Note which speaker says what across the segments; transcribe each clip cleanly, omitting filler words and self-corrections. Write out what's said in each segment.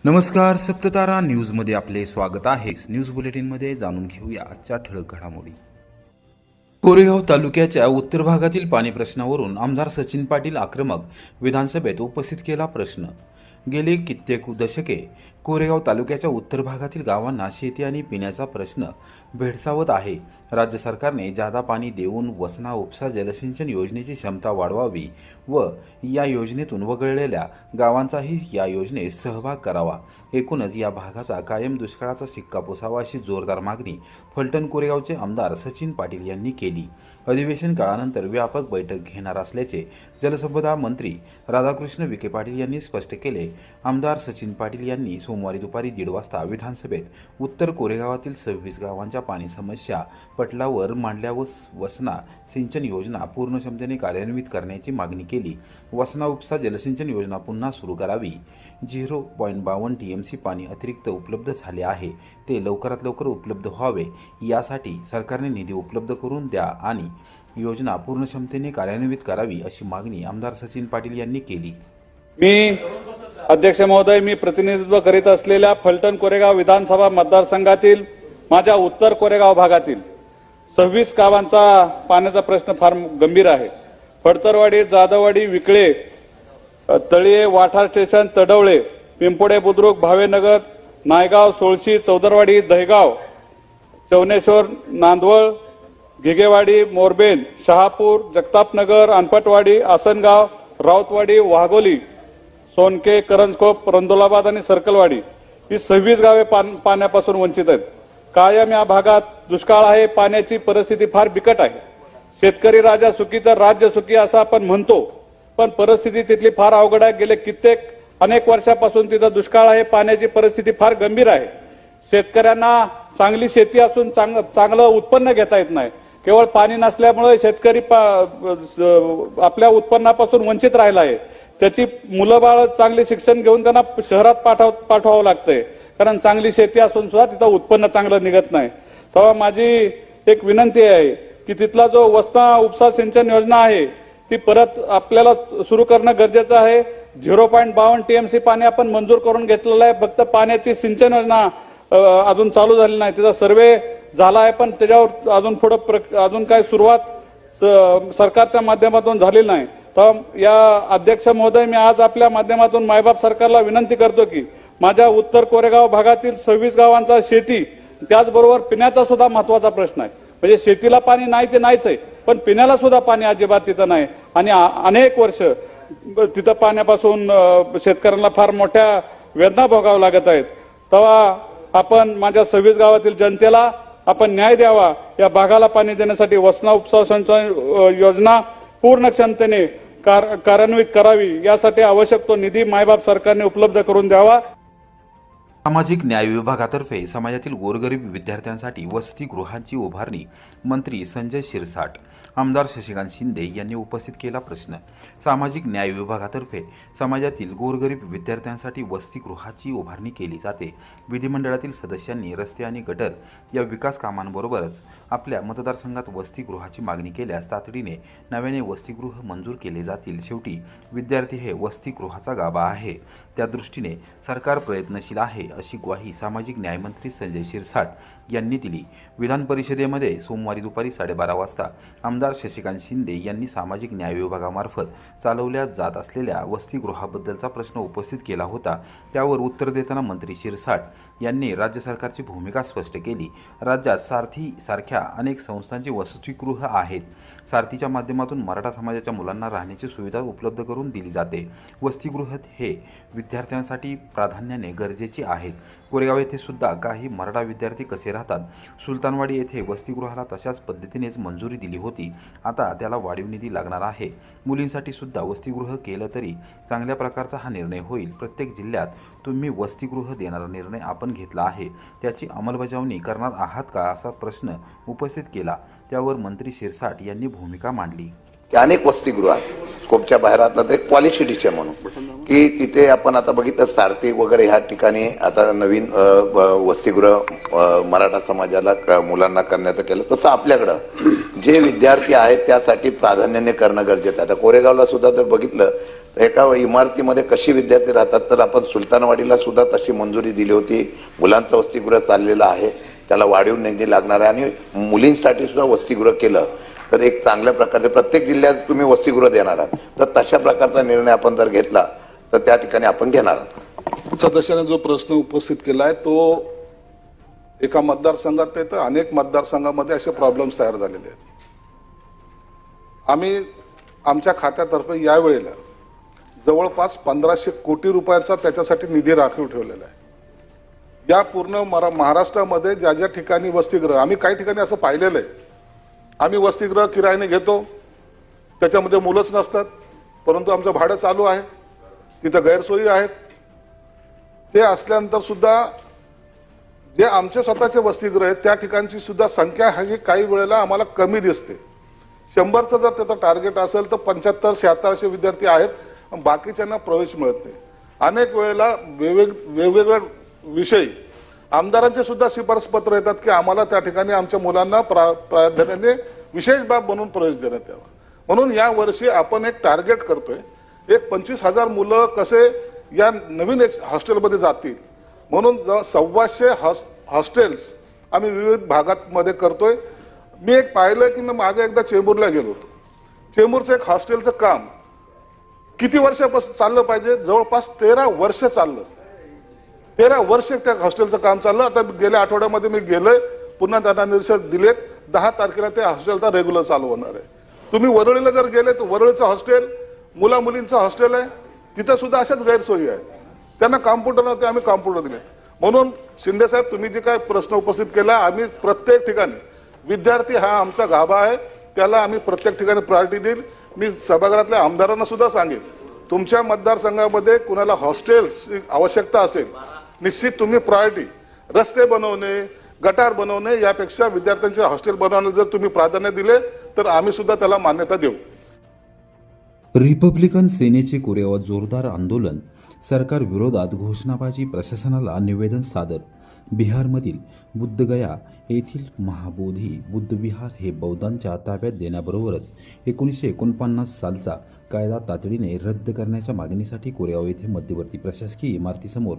Speaker 1: नमस्कार, सप्ततारा न्यूजमध्ये आपले स्वागत आहे। न्यूज बुलेटिनमध्ये जाणून घेऊया आजच्या ठळक घडामोडी। कोरेगाव तालुक्याच्या उत्तर भागातील पाणी प्रश्नावरून आमदार सचिन पाटील आक्रमक, विधानसभेत उपस्थित केला प्रश्न। गेले कित्येक दशके कोरेगाव तालुक्याच्या उत्तर भागातील गावांना शेती आणि पिण्याचा प्रश्न भेडसावत आहे। राज्य सरकारने जादा पाणी देऊन वसना उपसा जलसिंचन योजनेची क्षमता वाढवावी व या योजनेतून वगळलेल्या गावांचाही या योजनेत सहभाग करावा। एकूणच या भागाचा कायम दुष्काळाचा शिक्का पुसावा अशी जोरदार मागणी फलटण कोरेगावचे आमदार सचिन पाटील यांनी केली। अधिवेशन काळानंतर व्यापक बैठक घेणार असल्याचे जलसंपदा मंत्री राधाकृष्ण विखे पाटील यांनी स्पष्ट केले। आमदार सचिन पाटील यांनी सोमवारी दुपारी 1:30 वाजता विधानसभेत उत्तर कोरेगावातील 26 गावांच्या पाणी समस्या पटलावर मांडल्या व वसना सिंचन योजना पूर्ण क्षमतेने कार्यान्वित करण्याची मागणी केली। वसना उपसा जलसिंचन योजना पुन्हा सुरू करावी। 0.52 TMC पाणी अतिरिक्त उपलब्ध झाले आहे, ते लवकरात लवकर उपलब्ध व्हावे यासाठी सरकारने निधी उपलब्ध करून द्या आणि योजना पूर्ण क्षमतेने कार्यान्वित करावी अशी मागणी आमदार सचिन पाटील यांनी केली।
Speaker 2: मी अध्यक्ष महोदय, मी प्रतिनिधित्व करीत असलेल्या फलटण कोरेगाव विधानसभा मतदारसंघातील माझ्या उत्तर कोरेगाव भागातील 26 गावांचा पाण्याचा प्रश्न फार गंभीर आहे। फडतरवाडी, जाधववाडी, विकळे, तळीये, वाठार स्टेशन, तडवळे, पिंपोडे, बुद्रुक, भावेनगर, नायगाव, सोळशी, चौदरवाडी, दहेगाव, चौनेश्वर, नांदवळ, घिगेवाडी, मोरबेन, शहापूर, जगतापनगर, अनपटवाडी, आसनगाव, राऊतवाडी, वाघोली, सोनके, करंजखोप, रंदोलाबाद आणि सर्कलवाडी ही 26 गावे पाण्यापासून वंचित आहेत। कायम या भागात दुष्काळ आहे। पाण्याची परिस्थिती फार बिकट आहे। शेतकरी राजा सुखी तर राज्य सुखी असं आपण म्हणतो, पण परिस्थिती तिथली फार अवघड आहे। गेले अनेक वर्षापासून तिथं दुष्काळ आहे। पाण्याची परिस्थिती फार गंभीर आहे। शेतकऱ्यांना चांगली शेती असून चांगलं उत्पन्न घेता येत नाही। केवळ पाणी नसल्यामुळे शेतकरी आपल्या उत्पन्नापासून वंचित राहिला आहे। त्याची मुलं बाळ चांगले शिक्षण घेऊन त्यांना शहरात पाठवावं लागतंय, कारण चांगली शेती असून सुद्धा तिथं उत्पन्न चांगलं निघत नाही। तेव्हा माझी एक विनंती आहे की तिथला जो वसना उपसा सिंचन योजना आहे ती परत आपल्याला सुरू करणं गरजेचं आहे। 0.52 TMC पाणी आपण मंजूर करून घेतलेलं आहे, फक्त पाण्याची सिंचन योजना अजून चालू झाली नाही। त्याचा सर्वे झाला आहे, पण त्याच्यावर अजून काही सुरुवात सरकारच्या माध्यमातून झालेली नाही। तर या अध्यक्ष महोदय, मी आज आपल्या माध्यमातून मायबाप सरकारला विनंती करतो की माझ्या उत्तर कोरेगाव भागातील 26 गावांचा शेती त्याचबरोबर पिण्याचा सुद्धा महत्वाचा प्रश्न आहे। म्हणजे शेतीला पाणी नाही ते नाहीच आहे, पण पिण्याला सुद्धा पाणी अजिबात तिथं नाही आणि अनेक वर्ष तिथं पाण्यापासून शेतकऱ्यांना फार मोठ्या वेदना भोगाव्या लागत आहेत। तेव्हा आपण माझ्या 26 गावातील जनतेला आपण न्याय द्यावा। या भागाला पाणी देण्यासाठी वसना उपसा सिंचन योजना पूर्ण क्षमतेने कार्यान्वित करावी, यासाठी आवश्यक तो निधी मायबाप सरकारने उपलब्ध करून द्यावा।
Speaker 1: सामाजिक न्याय विभागातर्फे समाजातील गोरगरीब विद्यार्थ्यांसाठी वसतिगृहांची उभारणी मंत्री संजय शिरसाट, आमदार शशिकांत शिंदे यांनी उपस्थित केला प्रश्न। सामाजिक न्याय विभागातर्फे समाजातील गोरगरीब विद्यार्थ्यांसाठी वसतिगृहाची उभारणी केली जाते। विधिमंडळातील सदस्यांनी रस्ते आणि गटर या विकास कामांबरोबरच आपल्या मतदारसंघात वसतिगृहाची मागणी केल्यास तातडीने नव्याने वसतिगृह मंजूर केले जातील। शेवटी विद्यार्थी हे वसतिगृहाचा गाभा आहे, त्या दृष्टीने सरकार प्रयत्नशील आहे अशी ग्वाही सामाजिक न्यायमंत्री संजय शिरसाट यांनी दिली। विधान परिषदेमध्ये सोमवारी दुपारी 12:30 वाजता आमदार शशिकांत शिंदे यांनी सामाजिक न्याय विभागामार्फत चालवल्या जात असलेल्या वसतिगृहाबद्दलचा प्रश्न उपस्थित केला होता। त्यावर उत्तर देताना मंत्री शिरसाट यांनी राज्य सरकारची भूमिका स्पष्ट केली। राज्यात सारथी सारख्या अनेक संस्थांची वसतिगृह आहेत। सारथीच्या माध्यमातून मराठा समाजाच्या मुलांना राहण्याची सुविधा उपलब्ध करून दिली जाते। वसतिगृह हे विद्यार्थ्यांसाठी प्राधान्याने गरजेचे आहेत। कोरेगाव येथे सुद्धा काही मराठा विद्यार्थी कसे राहतात, सुलतानवाडी येथे वसतिगृहाला तशाच पद्धतीनेच मंजुरी दिली होती, आता त्याला वाढीव निधी लागणार आहे। मुलींसाठी सुद्धा वसतिगृह केलं तरी चांगल्या प्रकारचा हा निर्णय होईल। प्रत्येक जिल्ह्यात तुम्ही वसतिगृह देणारा निर्णय आपण घेतला आहे, त्याची अंमलबजावणी करणार आहात का असा प्रश्न उपस्थित केला। त्यावर मंत्री शिरसाट यांनी भूमिका मांडली
Speaker 3: की अनेक वसतिगृह आहेत स्कोपच्या बाहेर आता ते पॉलिसिटीचे म्हणून की तिथे आपण आता बघितलं सारथी वगैरे ह्या ठिकाणी आता नवीन वसतिगृह मराठा समाजाला मुलांना करण्याचं केलं। तसं आपल्याकडं जे विद्यार्थी आहेत त्यासाठी प्राधान्याने करणं गरजेचं आहे। आता कोरेगावला सुद्धा जर बघितलं एका इमारतीमध्ये कशी विद्यार्थी राहतात, तर आपण सुलतानवाडीला सुद्धा तशी मंजुरी दिली होती. मुलांचं वसतिगृह चाललेलं आहे, त्याला वाढीव निधी लागणार आहे आणि मुलींसाठी सुद्धा वसतिगृह केलं तर एक चांगल्या प्रकारचे प्रत्येक जिल्ह्यात तुम्ही वसतिगृह देणार आहात, तर तशा प्रकारचा निर्णय आपण जर घेतला तर त्या ठिकाणी आपण घेणार आहोत.
Speaker 4: सदस्याने जो प्रश्न उपस्थित केला आहे तो एका मतदारसंघात नाही तर अनेक मतदारसंघामध्ये असे प्रॉब्लेम्स तयार झालेले आहेत. आम्ही आमच्या खात्यातर्फे यावेळेला जवळपास 1500 कोटी रुपयाचा त्याच्यासाठी निधी राखीव ठेवलेला आहे. या पूर्ण महाराष्ट्रामध्ये ज्या ज्या ठिकाणी वसतिगृह, आम्ही काही ठिकाणी असं पाहिलेलं आहे, आम्ही वसतिगृह किरायाने घेतो, त्याच्यामध्ये मुलंच नसतात, परंतु आमचं भाडं चालू आहे, तिथं गैरसोयी आहेत. ते असल्यानंतर सुद्धा जे आमचे स्वतःचे वसतिगृह आहेत त्या ठिकाणची सुद्धा संख्या ही काही वेळेला आम्हाला कमी दिसते. 100चं जर त्याचं टार्गेट असेल तर 75-76 असे विद्यार्थी आहेत, बाकीच्यांना प्रवेश मिळत नाही. अनेक वेळेला वेगवेगळ्या विषयी आमदारांचे सुद्धा शिफारस पत्र येतात की आम्हाला त्या ठिकाणी आमच्या मुलांना प्राधान्याने विशेष बाब म्हणून प्रवेश देण्यात यावा. म्हणून या वर्षी आपण एक टार्गेट करतोय, एक 25,000 मुलं कसे या नवीन हॉस्टेलमध्ये जातील म्हणून 1,200 हॉस्टेल्स आम्ही विविध भागात करतोय. मी एक पाहिलं की मी मागे एकदा चेंबूरला गेलो होतो. चेंबूरचं एक हॉस्टेलचं काम किती वर्षापासून चाललं पाहिजे, जवळपास 13 वर्ष चाललं. 13 वर्ष त्या हॉस्टेलचं काम चाललं. आता गेल्या आठवड्यामध्ये मी गेलोय, पुन्हा त्यांना निर्देश दिलेत, 10 तारखेला त्या हॉस्टेलचा रेग्युलर चालू होणार आहे. तुम्ही वरळीला जर गेले तर वरळीचं हॉस्टेल मुला मुलींचं हॉस्टेल आहे, तिथं सुद्धा अशाच गैरसोयी आहेत. त्यांना कॉम्प्युटर नव्हते, आम्ही कॉम्प्युटर दिले. म्हणून शिंदे साहेब तुम्ही जे काय प्रश्न उपस्थित केला, आम्ही प्रत्येक ठिकाणी विद्यार्थी हा आमचा गाभा आहे, त्याला आम्ही प्रत्येक ठिकाणी प्रायोरिटी देईल. मी सभागृहातल्या आमदारांना सुद्धा सांगेन, तुमच्या मतदारसंघामध्ये कुणाला हॉस्टेल्स आवश्यकता असेल, निश्चित तुम्ही प्रायोरिटी रस्ते बनवणे, गटार बनवणे यापेक्षा विद्यार्थ्यांचे हॉस्टेल बनवण्याला जर तुम्ही प्राधान्य दिले तर आम्ही सुद्धा त्याला मान्यता देऊ.
Speaker 1: रिपब्लिकन सेनेचे कोरेगावात जोरदार आंदोलन, सरकार विरोधात घोषणाबाजी, प्रशासनाला निवेदन सादर. बिहारमधील बुद्धगया येथील महाबोधी बुद्धविहार हे बौद्धांच्या ताब्यात देण्याबरोबरच 1949 सालचा कायदा तातडीने रद्द करण्याच्या मागणीसाठी कोरेगाव येथे मध्यवर्ती प्रशासकीय इमारतीसमोर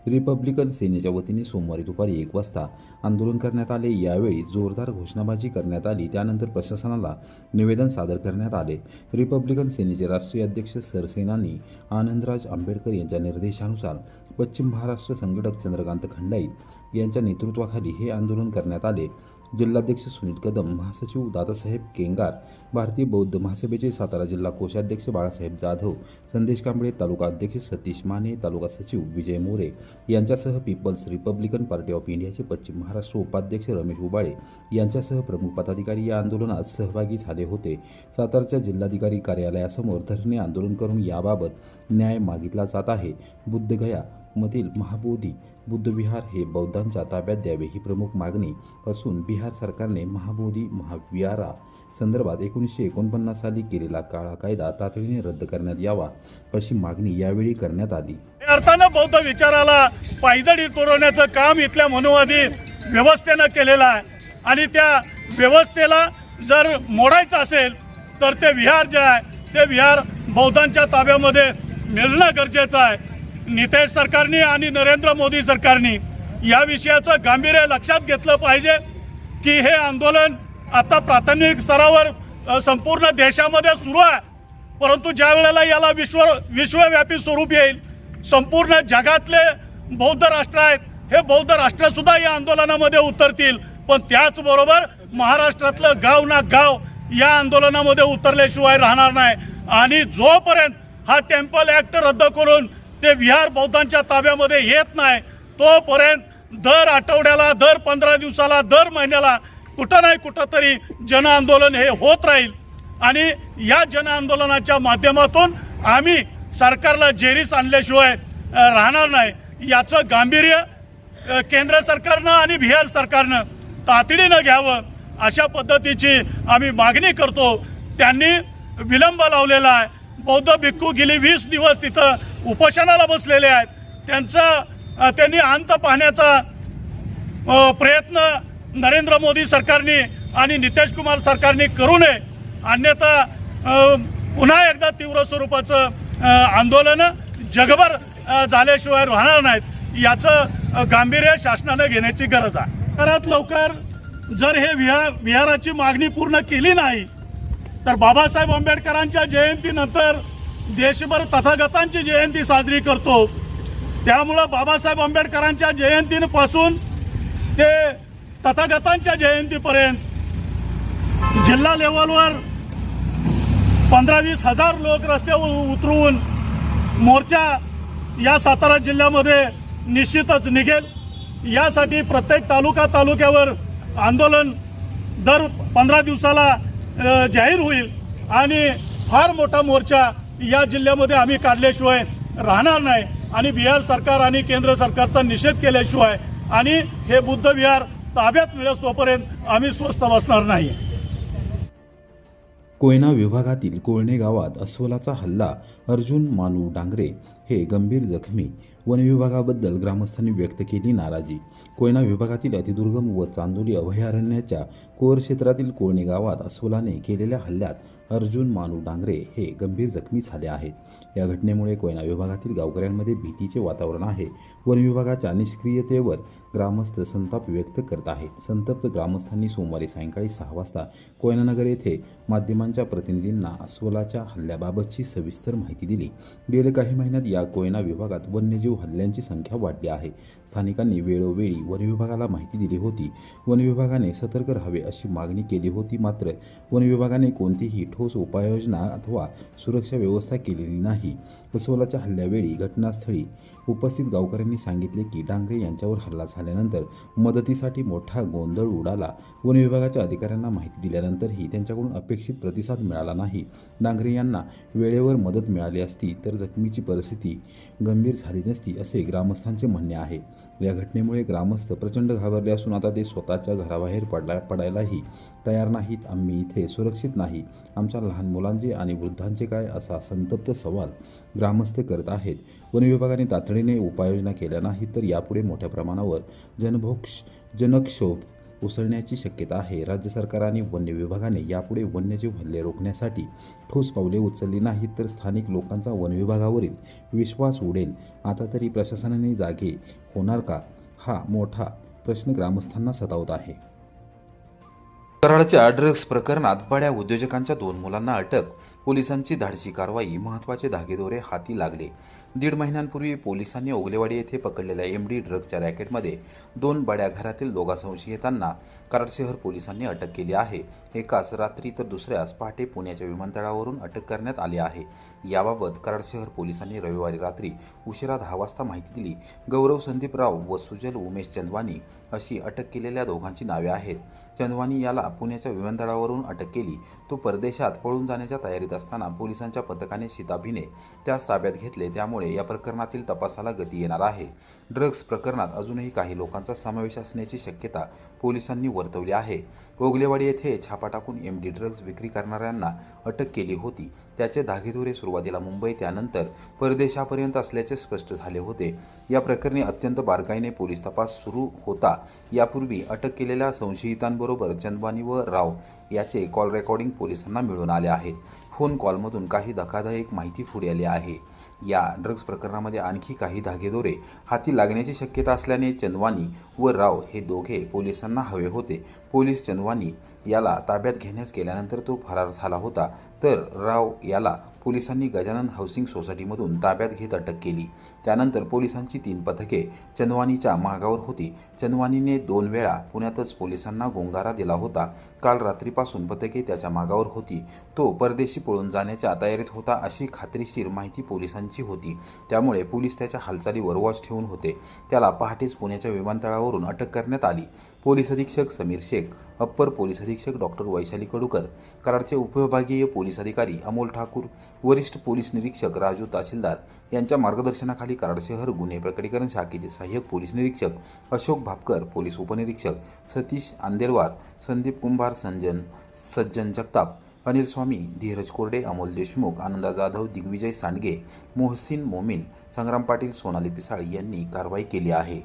Speaker 1: रिपब्लिकन सेनेच्या वतीने सोमवारी दुपारी 1 वाजता आंदोलन करण्यात आले. यावेळी जोरदार घोषणाबाजी करण्यात आली. त्यानंतर प्रशासनाला निवेदन सादर करण्यात आले. रिपब्लिकन सेनेचे राष्ट्रीय अध्यक्ष सरसेनानी आनंदराज आंबेडकर यांच्या निर्देशानुसार पश्चिम महाराष्ट्र संघटक चंद्रकांत खंडाईत यांच्या नेतृत्वाखाली हे आंदोलन करण्यात आले. जिल्हाध्यक्ष सुनील कदम, महासचिव दादासाहेब केंगार, भारतीय बौद्ध महासभेचे सातारा जिल्हा कोषाध्यक्ष बाळासाहेब जाधव, संदेश कांबळे, तालुका अध्यक्ष सतीश माने, तालुका सचिव विजय मोरे यांच्यासह पीपल्स रिपब्लिकन पार्टी ऑफ इंडियाचे पश्चिम महाराष्ट्र उपाध्यक्ष रमेश उबाळे यांच्यासह प्रमुख पदाधिकारी या आंदोलनात सहभागी झाले होते. सातारच्या जिल्हाधिकारी कार्यालयासमोर धरणे आंदोलन करून याबाबत न्याय मागितला जात आहे. बुद्धगया मधील महाबोधी बुद्धविहार हे बौद्धांच्या ताब्यात द्यावे ही प्रमुख मागणी असून बिहार सरकारने महाबोधी महाविहारा संदर्भात 1949 साली केलेला काळा कायदा तातडीने रद्द करण्यात यावा अशी मागणी यावेळी करण्यात आली.
Speaker 5: अर्थानं बौद्ध विचाराला पायदळी तोडवण्याचं काम इथल्या मनुवादी व्यवस्थेनं केलेलं आहे आणि त्या व्यवस्थेला जर मोडायचं असेल तर ते विहार जे आहे ते विहार बौद्धांच्या ताब्यामध्ये मिळणं गरजेचं आहे. नितेश सरकारने आणि नरेंद्र मोदी सरकारने या विषयाचं गांभीर्य लक्षात घेतलं पाहिजे की हे आंदोलन आता प्राथमिक स्तरावर संपूर्ण देशामध्ये सुरू आहे, परंतु ज्या वेळेला याला विश्वव्यापी स्वरूप येईल, संपूर्ण जगातले बौद्ध राष्ट्र आहेत हे बौद्ध राष्ट्र सुद्धा या आंदोलनामध्ये उतरतील. पण त्याचबरोबर महाराष्ट्रातलं गाव ना गाव या आंदोलनामध्ये उतरल्याशिवाय राहणार नाही. आणि जोपर्यंत हा टेम्पल ऍक्ट रद्द करून ते विहार बौद्धांच्या ताब्यामध्ये येत नाही तोपर्यंत दर आठवड्याला, दर 15 दिवसाला, दर महिन्याला कुठं नाही कुठं तरी जन आंदोलन हे होत राहील. आणि या जन आंदोलनाच्या माध्यमातून आम्ही सरकारला जेरीस आणल्याशिवाय राहणार नाही. याचं गांभीर्य केंद्र सरकारनं आणि बिहार सरकारनं तातडीनं घ्यावं अशा पद्धतीची आम्ही मागणी करतो. त्यांनी विलंब लावलेला आहे. बौद्ध भिक्खू गेली 20 दिवस तिथं उपोषणाला बसलेले आहेत. त्यांनी अंत पाहण्याचा प्रयत्न नरेंद्र मोदी सरकारने आणि नितीश कुमार सरकारने करू नये, अन्यथा पुन्हा एकदा तीव्र स्वरूपाचं आंदोलन जगभर झाल्याशिवाय राहणार नाहीत, याचं गांभीर्य शासनानं घेण्याची गरज आहे. लवकरात लवकर जर हे विहाराची मागणी पूर्ण केली नाही तर बाबासाहेब आंबेडकरांच्या जयंतीनंतर देशभर तथागतांची जयंती साजरी करतो. त्यामुळं बाबासाहेब आंबेडकरांच्या जयंतीपासून ते तथागतांच्या जयंतीपर्यंत जिल्हा लेवलवर 15-20 हजार लोक रस्त्यावर उतरून मोर्चा या सातारा जिल्ह्यामध्ये निश्चितच निघेल. यासाठी प्रत्येक तालुक्यावर आंदोलन दर 15 दिवसाला जाहीर होईल आणि फार मोठा मोर्चा या जिल्ह्यामध्ये आम्ही काढल्याशिवाय राहणार नाही आणि बिहार सरकार आणि केंद्र सरकारचा निषेध केल्याशिवाय आणि हे बुद्ध विहार ताब्यात मिळेल तोपर्यंत आम्ही स्वस्थ बसणार नाही.
Speaker 1: कोयना विभागातील कोळणे गावात अस्वलाचा हल्ला, अर्जुन मानू डांगरे हे गंभीर जखमी. वन विभागाबद्दल ग्रामस्थांनी व्यक्त केली नाराजी. कोयना विभागातील अतिदुर्गम व चांदोली अभयारण्याच्या कोर क्षेत्रातील कोळणे गावात अस्वलाने केलेल्या हल्ल्यात अर्जुन मानू डांगरे हे गंभीर जखमी झाले आहेत. या घटनेमुळे कोयना विभागातील गावकऱ्यांमध्ये भीतीचे वातावरण आहे. वन विभागाच्या निष्क्रियतेवर ग्रामस्थ संताप व्यक्त करत आहेत. संतप्त ग्रामस्थांनी सोमवारी सायंकाळी 6 वाजता कोयनानगर येथे माध्यमांच्या प्रतिनिधींना अस्वलाच्या हल्ल्याबाबतची सविस्तर माहिती दिली. गेल्या काही महिन्यात या कोयना विभागात वन्यजीव हल्ल्यांची संख्या वाढली आहे. स्थानिकांनी वेळोवेळी वन विभागाला माहिती दिली होती. वन विभागाने सतर्क राहावे अशी मागणी केली होती. मात्र वन विभागाने कोणतीही ठोस उपाययोजना अथवा सुरक्षा व्यवस्था केलेली नाही. अस्वलाच्या हल्ल्यावेळी घटनास्थळी उपस्थित गावकऱ्यांनी सांगितले की डांगरे यांच्यावर हल्ला झाल्यानंतर मदतीसाठी मोठा गोंधळ उडाला. वन विभागाच्या अधिकाऱ्यांना माहिती दिल्यानंतरही त्यांच्याकडून अपेक्षित प्रतिसाद मिळाला नाही. डांगरे यांना वेळेवर मदत मिळाली असती तर जखमीची परिस्थिती गंभीर झाली नसती असे ग्रामस्थांचे म्हणणे आहे. या घटनेमुळे ग्रामस्थ प्रचंड घाबरले असून आता ते स्वतःच्या घराबाहेर पडायलाही तयार नाहीत. आम्ही इथे सुरक्षित नाही, आमच्या लहान मुलांचे आणि वृद्धांचे काय, असा संतप्त सवाल ग्रामस्थ करत आहेत. वन विभागाने तातडीने उपाययोजना केल्या नाही तर यापुढे मोठ्या प्रमाणावर जनक्षोभ उसळण्याची शक्यता आहे. राज्य सरकार आणि वन्य विभागाने यापुढे वन्यजीव हल्ले रोखण्यासाठी ठोस पावले उचलली नाहीत तर स्थानिक लोकांचा वन विभागावरील विश्वास उडेल. आता तरी प्रशासनाने जागे होणार का, हा मोठा प्रश्न ग्रामस्थांना सतावत आहे. कराडच्या ड्रग्ज प्रकरणात बड्या उद्योजकांच्या 2 मुलांना अटक. पोलिसांची धाडसी कारवाई, महत्त्वाचे धागेदोरे हाती लागले. 1.5 महिन्यांपूर्वी पोलिसांनी ओगलेवाडी येथे पकडलेल्या MD ड्रग्जच्या रॅकेटमध्ये 2 बड्या घरातील 2 संशयितांना कराड शहर पोलिसांनी अटक केली आहे. एकास रात्री तर दुसऱ्यास पहाटे पुण्याच्या विमानतळावरून अटक करण्यात आली आहे. याबाबत कराड शहर पोलिसांनी रविवारी रात्री उशिरा 10 वाजता माहिती दिली. गौरव संदीपराव व सुजल उमेश चंदवानी अशी अटक केलेल्या दोघांची नावे आहेत. चंदवानी याला पुण्याच्या विमानतळावरून अटक केली. तो परदेशात पळून जाण्याच्या तयारीत असताना पोलिसांच्या पथकाने शिताफीने त्यास ताब्यात घेतले. त्यामुळे या प्रकरणातील तपासाला गती येणार आहे. ड्रग्ज प्रकरणात अजूनही काही लोकांचा समावेश असण्याची शक्यता पोलिसांनी वर्तवली आहे. ओगलेवाडी येथे छापा टाकून MD ड्रग्ज विक्री करणाऱ्यांना अटक केली होती. त्याचे धागेदोरे सुरुवातीला मुंबई त्यानंतर परदेशापर्यंत असल्याचे स्पष्ट झाले होते. या प्रकरणी अत्यंत बारकाईने पोलीस तपास सुरू होता. यापूर्वी अटक केलेल्या संशयितांबरोबर चंदवानी व राव याचे कॉल रेकॉर्डिंग पोलिसांना मिळून आले आहेत. फोन कॉलमधून काही धक्कादायक माहिती पुढे आली आहे. या ड्रग्ज प्रकरणामध्ये आणखी काही धागेदोरे हाती लागण्याची शक्यता असल्याने चंदवानी व राव हे दोघे पोलिसांना हवे होते. पोलीस चंदवानी याला ताब्यात घेण्यास गेल्यानंतर तो फरार झाला होता, तर राव याला पोलिसांनी गजानन हाऊसिंग सोसायटीमधून ताब्यात घेत अटक केली. त्यानंतर पोलिसांची 3 पथके चंदवानीच्या मागावर होती. चंदवानीने 2 वेळा पुण्यातच पोलिसांना गोंगारा दिला होता. काल रात्रीपासून पथके त्याच्या मागावर होती. तो परदेशी पळून जाण्याच्या तयारीत होता अशी खात्रीशीर माहिती पोलिसांची होती. त्यामुळे पोलीस त्याच्या हालचालीवर वॉच ठेवून होते. त्याला पहाटेच पुण्याच्या विमानतळावरून अटक करण्यात आली. पोलीस अधीक्षक समीर शेख, अप्पर पोलीस अधीक्षक डॉक्टर वैशाली कडूकर, कराडचे उपविभागीय पोलीस अधिकारी अमोल ठाकूर, वरिष्ठ पोलीस निरीक्षक राजू तहसीलदार यांच्या मार्गदर्शनाखाली कराड शहर गुन्हे प्रकटीकरण शाखेचे सहाय्यक पोलीस निरीक्षक अशोक भापकर, पोलीस उपनिरीक्षक सतीश आंदेलवार, संदीप कुंभार, सज्जन जगताप, अनिल स्वामी, धीरज कोरडे, अमोल देशमुख, आनंदा जाधव, दिग्विजय सांडगे, मोहसिन मोमीन, संग्राम पाटील, सोनाली पिसाळ यांनी कारवाई केली आहे.